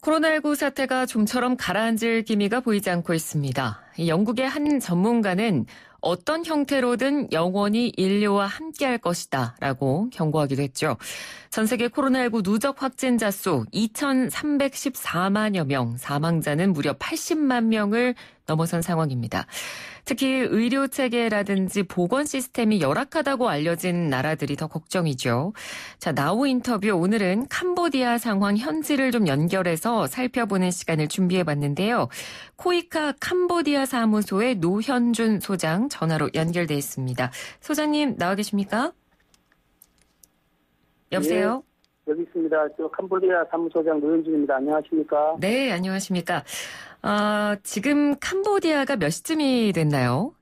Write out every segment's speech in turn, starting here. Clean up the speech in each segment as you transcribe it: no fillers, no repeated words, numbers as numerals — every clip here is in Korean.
코로나19 사태가 좀처럼 가라앉을 기미가 보이지 않고 있습니다. 영국의 한 전문가는 어떤 형태로든 영원히 인류와 함께할 것이다 라고 경고하기도 했죠. 전 세계 코로나19 누적 확진자 수 2,314만여 명, 사망자는 무려 80만 명을 넘어선 상황입니다. 특히 의료 체계라든지 보건 시스템이 열악하다고 알려진 나라들이 더 걱정이죠. 자, 나우 인터뷰 오늘은 캄보디아 상황 현지를 좀 연결해서 살펴보는 시간을 준비해봤는데요. 코이카 캄보디아 사무소의 노현준 소장 전화로 연결돼 있습니다. 소장님 나와 계십니까? 여보세요? 예, 여기 있습니다. 저 캄보디아 사무소장 노현준입니다. 안녕하십니까? 네, 안녕하십니까? 지금 캄보디아가 몇 시쯤이 됐나요?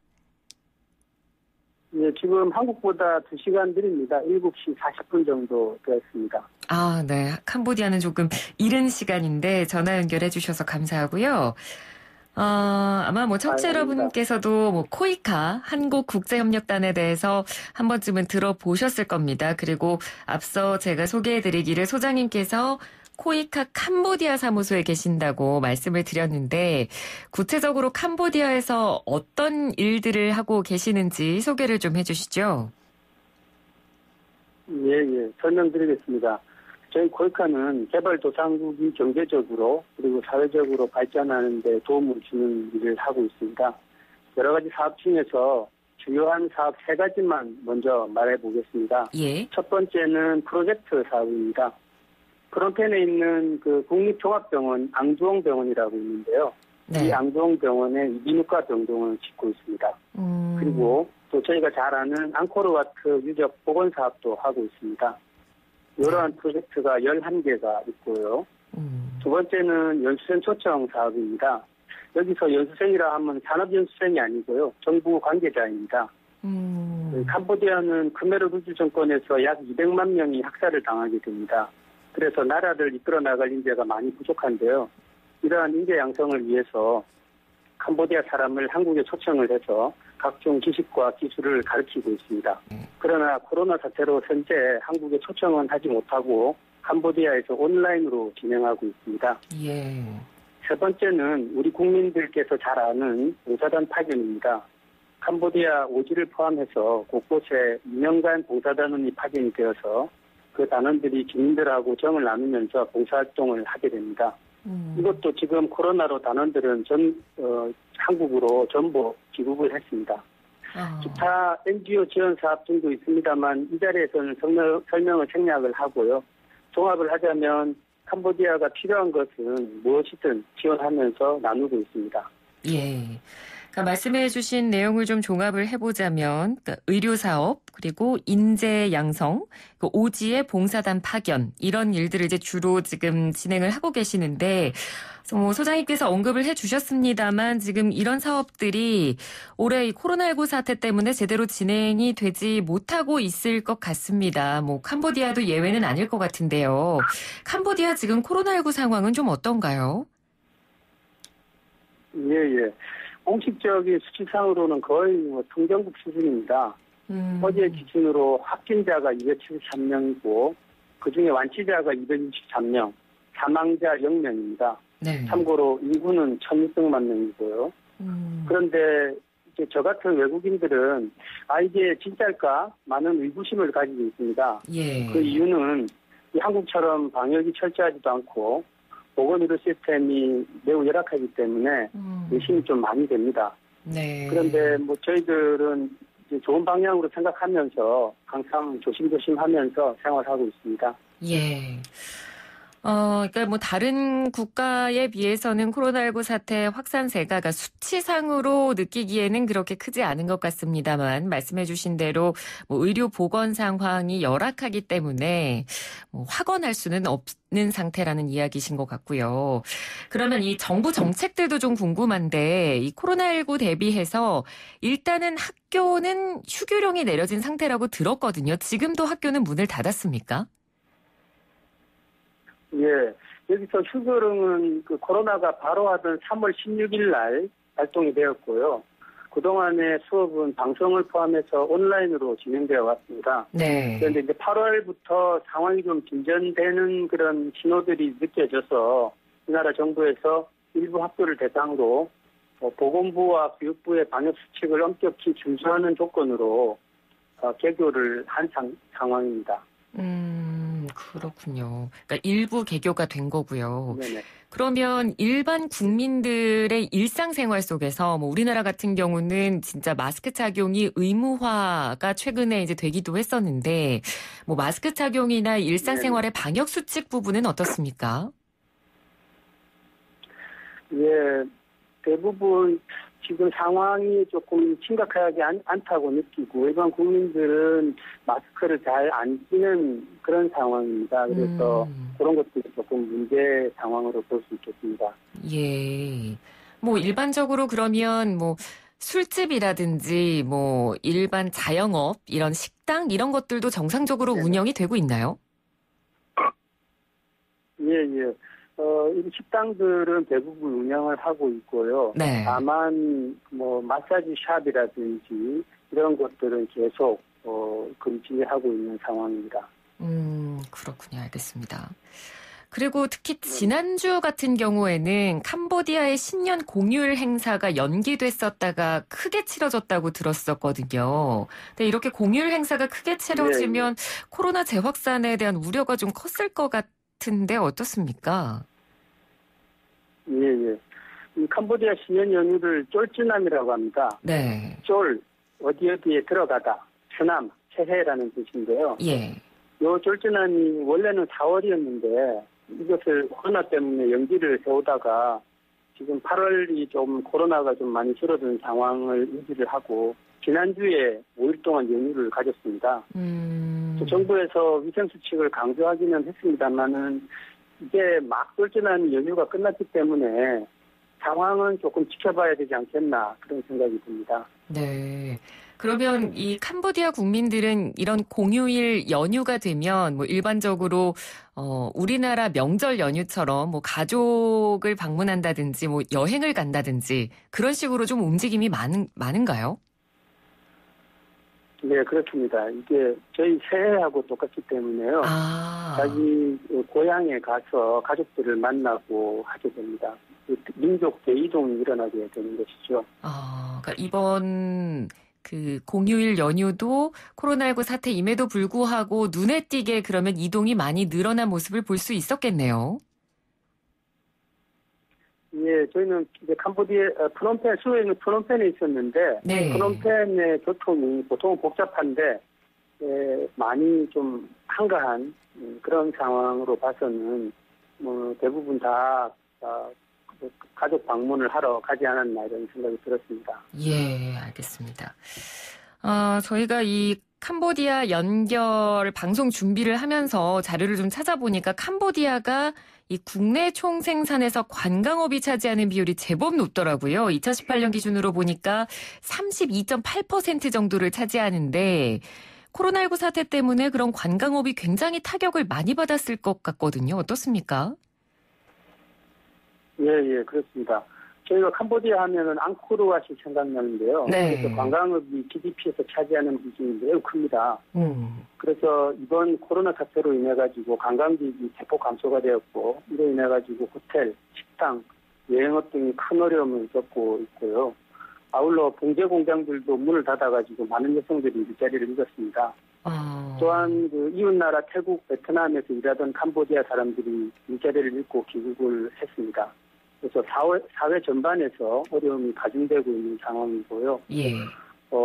예, 지금 한국보다 2시간 느립니다. 7시 40분 정도 되었습니다. 아, 네. 캄보디아는 조금 이른 시간인데 전화 연결해 주셔서 감사하고요. 아마 청취자 여러분께서도 코이카 한국국제협력단에 대해서 한 번쯤은 들어보셨을 겁니다. 그리고 앞서 제가 소개해드리기를 소장님께서 코이카 캄보디아 사무소에 계신다고 말씀을 드렸는데 구체적으로 캄보디아에서 어떤 일들을 하고 계시는지 소개를 좀 해주시죠. 예, 설명드리겠습니다. 저희 코이카는 개발도상국이 경제적으로 그리고 사회적으로 발전하는 데 도움을 주는 일을 하고 있습니다. 여러 가지 사업 중에서 주요한 사업 3가지만 먼저 말해보겠습니다. 예. 첫 번째는 프로젝트 사업입니다. 프롬펜에 있는 그 국립종합병원 앙두엉병원이라고 있는데요. 네. 이 앙두엉병원에 이비인후과 병동을 짓고 있습니다. 그리고 또 저희가 잘 아는 앙코르와트 유적 복원 사업도 하고 있습니다. 이러한 프로젝트가 11개가 있고요. 두 번째는 연수생 초청 사업입니다. 여기서 연수생이라 하면 산업연수생이 아니고요. 정부 관계자입니다. 캄보디아는 크메르 루즈 정권에서 약 200만 명이 학살을 당하게 됩니다. 그래서 나라를 이끌어 나갈 인재가 많이 부족한데요. 이러한 인재 양성을 위해서 캄보디아 사람을 한국에 초청을 해서 각종 지식과 기술을 가르치고 있습니다. 그러나 코로나 사태로 현재 한국에 초청은 하지 못하고 캄보디아에서 온라인으로 진행하고 있습니다. 예. 세 번째는 우리 국민들께서 잘 아는 봉사단 파견입니다. 캄보디아 오지를 포함해서 곳곳에 2년간 봉사단원이 파견이 되어서 그 단원들이 주민들하고 정을 나누면서 봉사활동을 하게 됩니다. 이것도 지금 코로나로 단원들은 한국으로 전부 귀국을 했습니다. 기타 NGO 지원 사업 등도 있습니다만 이 자리에서는 설명을 생략을 하고요. 종합을 하자면 캄보디아가 필요한 것은 무엇이든 지원하면서 나누고 있습니다. 예. 그러니까 말씀해 주신 내용을 좀 종합을 해보자면 의료 사업 그리고 인재 양성, 오지의 봉사단 파견 이런 일들을 이제 주로 지금 진행을 하고 계시는데 소장님께서 언급을 해주셨습니다만 지금 이런 사업들이 올해 이 코로나19 사태 때문에 제대로 진행이 되지 못하고 있을 것 같습니다. 캄보디아도 예외는 아닐 것 같은데요. 캄보디아 지금 코로나19 상황은 좀 어떤가요? 예. 공식적인 수치상으로는 거의 통정국 수준입니다. 어제 기준으로 확진자가 273명이고 그중에 완치자가 263명, 사망자 0명입니다. 네. 참고로 인구는 1,600만 명이고요. 그런데 이제 저 같은 외국인들은 이게 진짜일까? 많은 의구심을 가지고 있습니다. 예. 그 이유는 한국처럼 방역이 철저하지도 않고 보건의료 시스템이 매우 열악하기 때문에 의심이 좀 많이 됩니다. 네. 그런데 저희들은 이제 좋은 방향으로 생각하면서 항상 조심조심 하면서 생활하고 있습니다. 예. 그러니까 다른 국가에 비해서는 코로나19 사태 확산세가 수치상으로 느끼기에는 그렇게 크지 않은 것 같습니다만 말씀해 주신 대로 의료 보건 상황이 열악하기 때문에 확언할 수는 없는 상태라는 이야기신 것 같고요. 그러면 이 정부 정책들도 좀 궁금한데 이 코로나19 대비해서 일단은 학교는 휴교령이 내려진 상태라고 들었거든요. 지금도 학교는 문을 닫았습니까? 예, 여기서 휴교령은 코로나가 바로 하던 3월 16일 날 발동이 되었고요. 그동안의 수업은 방송을 포함해서 온라인으로 진행되어 왔습니다. 네. 그런데 이제 8월부터 상황이 좀 진전되는 그런 신호들이 느껴져서 우리나라 정부에서 일부 학교를 대상으로 보건부와 교육부의 방역 수칙을 엄격히 준수하는 조건으로 개교를 한 상황입니다. 그렇군요. 그러니까 일부 개교가 된 거고요. 네네. 그러면 일반 국민들의 일상생활 속에서 뭐 우리나라 같은 경우는 진짜 마스크 착용이 의무화가 최근에 이제 되기도 했었는데 뭐 마스크 착용이나 일상생활의 방역 수칙 부분은 어떻습니까? 예, 대부분 지금 상황이 조금 심각하지 않다고 느끼고 일반 국민들은 마스크를 잘 안 쓰는 그런 상황입니다. 그래서 그런 것들이 조금 문제 상황으로 볼 수 있겠습니다. 예. 뭐 일반적으로 그러면 뭐 술집이라든지 뭐 일반 자영업 이런 식당 이런 것들도 정상적으로 네네. 운영이 되고 있나요? 예. 이 식당들은 대부분 운영을 하고 있고요. 네. 다만 뭐 마사지 샵이라든지 이런 것들은 계속 금지하고 있는 상황입니다. 그렇군요. 알겠습니다. 그리고 특히 지난주 같은 경우에는 캄보디아의 신년 공휴일 행사가 연기됐었다가 크게 치러졌다고 들었었거든요. 근데 이렇게 공휴일 행사가 크게 치러지면 코로나 재확산에 대한 우려가 좀 컸을 것 같은데 어떻습니까? 예. 이 캄보디아 신년 연휴를 쫄지남이라고 합니다. 네. 쫄, 어디에 들어가다, 추남, 새해라는 뜻인데요. 예. 요 쫄지남이 원래는 4월이었는데 이것을 코로나 때문에 연기를 세우다가 지금 8월이 좀 코로나가 좀 많이 줄어든 상황을 유지를 하고 지난주에 5일 동안 연휴를 가졌습니다. 정부에서 위생수칙을 강조하기는 했습니다만은 이게 막 쫄지난 연휴가 끝났기 때문에 상황은 조금 지켜봐야 되지 않겠나 그런 생각이 듭니다. 네. 그러면 이 캄보디아 국민들은 이런 공휴일 연휴가 되면 뭐 일반적으로 우리나라 명절 연휴처럼 뭐 가족을 방문한다든지 뭐 여행을 간다든지 그런 식으로 좀 움직임이 많은가요? 네, 그렇습니다. 이게 저희 새해하고 똑같기 때문에요. 자기 고향에 가서 가족들을 만나고 하게 됩니다. 민족 대이동이 일어나게 되는 것이죠. 그러니까 이번 그 공휴일 연휴도 코로나19 사태임에도 불구하고 눈에 띄게 그러면 이동이 많이 늘어난 모습을 볼 수 있었겠네요. 예, 저희는 이제 캄보디아 프놈펜 수도에 있는 프놈펜에 있었는데 네. 프놈펜의 교통이 보통은 복잡한데 많이 좀 한가한 그런 상황으로 봐서는 뭐 대부분 다 가족 방문을 하러 가지 않았나 이런 생각이 들었습니다. 예, 알겠습니다. 저희가 이 캄보디아 연결 방송 준비를 하면서 자료를 좀 찾아보니까 캄보디아가 이 국내 총생산에서 관광업이 차지하는 비율이 제법 높더라고요. 2018년 기준으로 보니까 32.8% 정도를 차지하는데 코로나19 사태 때문에 그런 관광업이 굉장히 타격을 많이 받았을 것 같거든요. 어떻습니까? 예, 그렇습니다. 저희가 캄보디아 하면은 앙코르왓이 생각나는데요. 네. 그래서 관광업이 GDP에서 차지하는 비중이 매우 큽니다. 그래서 이번 코로나 사태로 인해 가지고 관광객이 대폭 감소가 되었고 이로 인해 가지고 호텔, 식당, 여행업 등이 큰 어려움을 겪고 있고요. 아울러 봉제 공장들도 문을 닫아 가지고 많은 여성들이 일자리를 잃었습니다. 또한 그 이웃나라 태국, 베트남에서 일하던 캄보디아 사람들이 일자리를 잃고 귀국을 했습니다. 그래서 사회 전반에서 어려움이 가중되고 있는 상황이고요. 예.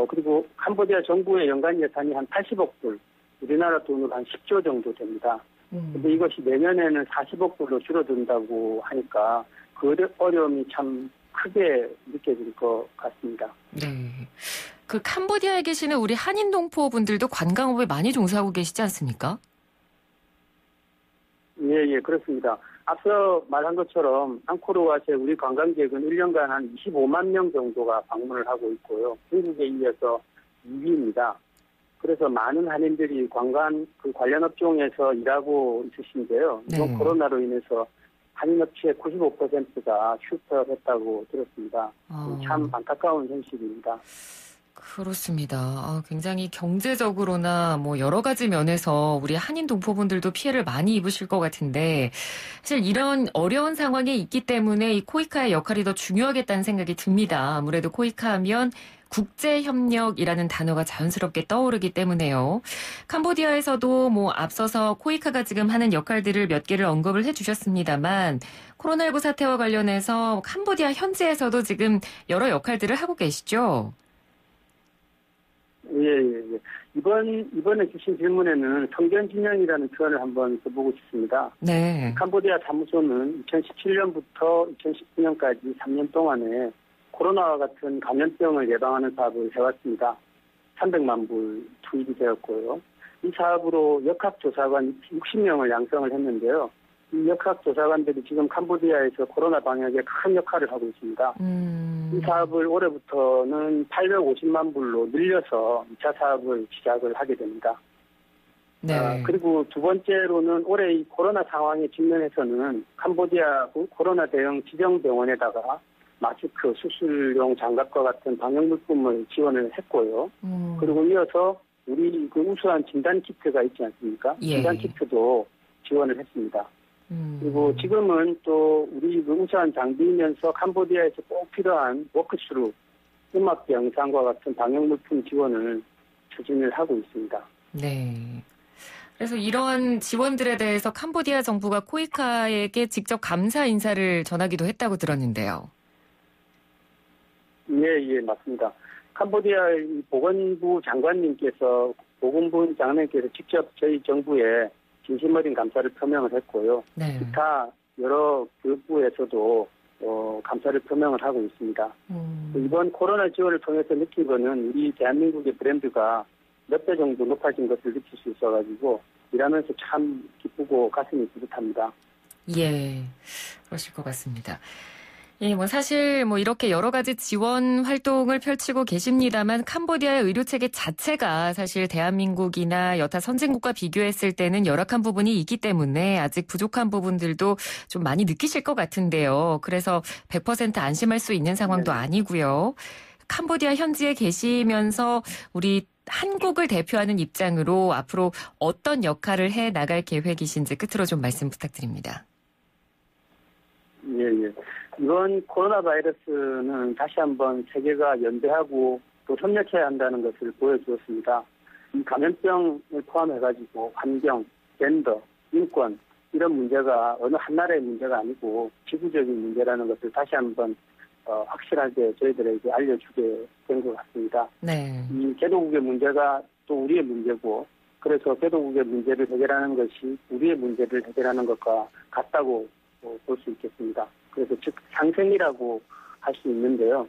그리고 캄보디아 정부의 연간 예산이 한 80억 불, 우리나라 돈으로 한 10조 정도 됩니다. 그런데 이것이 내년에는 40억 불로 줄어든다고 하니까 그 어려움이 참 크게 느껴질 것 같습니다. 네. 그 캄보디아에 계시는 우리 한인 동포분들도 관광업에 많이 종사하고 계시지 않습니까? 예, 그렇습니다. 앞서 말한 것처럼 앙코르왓에 우리 관광객은 1년간 한 25만 명 정도가 방문을 하고 있고요. 중국에 이어서 2위입니다. 그래서 많은 한인들이 관련 업종에서 일하고 있으신데요. 이번 코로나로 인해서 한인업체의 95%가 휴업했다고 들었습니다. 참 안타까운 현실입니다. 그렇습니다. 굉장히 경제적으로나 뭐 여러 가지 면에서 우리 한인 동포분들도 피해를 많이 입으실 것 같은데 사실 이런 어려운 상황에 있기 때문에 이 코이카의 역할이 더 중요하겠다는 생각이 듭니다. 아무래도 코이카 하면 국제협력이라는 단어가 자연스럽게 떠오르기 때문에요. 캄보디아에서도 뭐 앞서서 코이카가 지금 하는 역할들을 몇 개를 언급을 해주셨습니다만 코로나19 사태와 관련해서 캄보디아 현지에서도 지금 여러 역할들을 하고 계시죠? 예. 이번에 주신 질문에는 성견진영이라는 표현을 한번 써보고 싶습니다. 네. 캄보디아 사무소는 2017년부터 2019년까지 3년 동안에 코로나와 같은 감염병을 예방하는 사업을 해왔습니다. 300만 불 투입이 되었고요. 이 사업으로 역학조사관 60명을 양성을 했는데요. 이 역학조사관들이 지금 캄보디아에서 코로나 방역에 큰 역할을 하고 있습니다. 이 사업을 올해부터는 850만 불로 늘려서 2차 사업을 시작을 하게 됩니다. 네. 그리고 두 번째로는 올해 이 코로나 상황에 직면해서는 캄보디아 코로나 대응 지정병원에다가 마스크, 수술용 장갑과 같은 방역물품을 지원을 했고요. 그리고 이어서 우리 그 우수한 진단키트가 있지 않습니까? 예. 진단키트도 지원을 했습니다. 그리고 지금은 또 우리 그 우수한 장비이면서 캄보디아에서 꼭 필요한 워크스루, 음악 영상과 같은 방역물품 지원을 추진을 하고 있습니다. 네. 그래서 이러한 지원들에 대해서 캄보디아 정부가 코이카에게 직접 감사 인사를 전하기도 했다고 들었는데요. 예, 맞습니다. 캄보디아 보건부 장관님께서 보건부 장관님께서 직접 저희 정부에 진심 어린 감사를 표명을 했고요. 네. 기타 여러 교육부에서도 감사를 표명을 하고 있습니다. 이번 코로나 지원을 통해서 느낀 거는 우리 대한민국의 브랜드가 몇 배 정도 높아진 것을 느낄 수 있어가지고 일하면서 참 기쁘고 가슴이 뿌듯합니다. 예, 그러실 것 같습니다. 예, 사실 이렇게 여러 가지 지원 활동을 펼치고 계십니다만 캄보디아의 의료 체계 자체가 사실 대한민국이나 여타 선진국과 비교했을 때는 열악한 부분이 있기 때문에 아직 부족한 부분들도 좀 많이 느끼실 것 같은데요. 그래서 100% 안심할 수 있는 상황도 아니고요. 캄보디아 현지에 계시면서 우리 한국을 대표하는 입장으로 앞으로 어떤 역할을 해 나갈 계획이신지 끝으로 좀 말씀 부탁드립니다. 예. 이번 코로나 바이러스는 다시 한번 세계가 연대하고 또 협력해야 한다는 것을 보여주었습니다. 이 감염병을 포함해가지고 환경, 젠더, 인권 이런 문제가 어느 한 나라의 문제가 아니고 지구적인 문제라는 것을 다시 한번 확실하게 저희들에게 알려주게 된 것 같습니다. 네. 이 개도국의 문제가 또 우리의 문제고 그래서 개도국의 문제를 해결하는 것이 우리의 문제를 해결하는 것과 같다고 볼 수 있겠습니다. 그래서 즉 상생이라고 할 수 있는데요.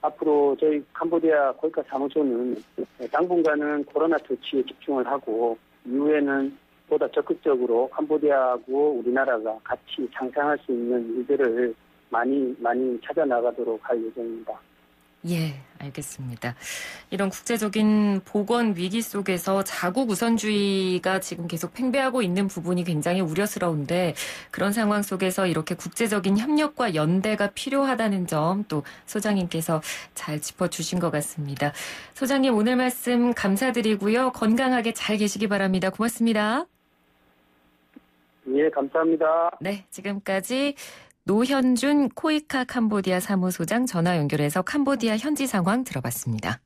앞으로 저희 캄보디아 코이카 사무소는 당분간은 코로나 조치에 집중을 하고 이후에는 보다 적극적으로 캄보디아하고 우리나라가 같이 상생할 수 있는 일들을 많이 찾아 나가도록 할 예정입니다. 예, 알겠습니다. 이런 국제적인 보건 위기 속에서 자국 우선주의가 지금 계속 팽배하고 있는 부분이 굉장히 우려스러운데 그런 상황 속에서 이렇게 국제적인 협력과 연대가 필요하다는 점 또 소장님께서 잘 짚어주신 것 같습니다. 소장님 오늘 말씀 감사드리고요. 건강하게 잘 계시기 바랍니다. 고맙습니다. 예, 감사합니다. 네, 지금까지 노현준 코이카 캄보디아 사무소장 전화 연결해서 캄보디아 현지 상황 들어봤습니다.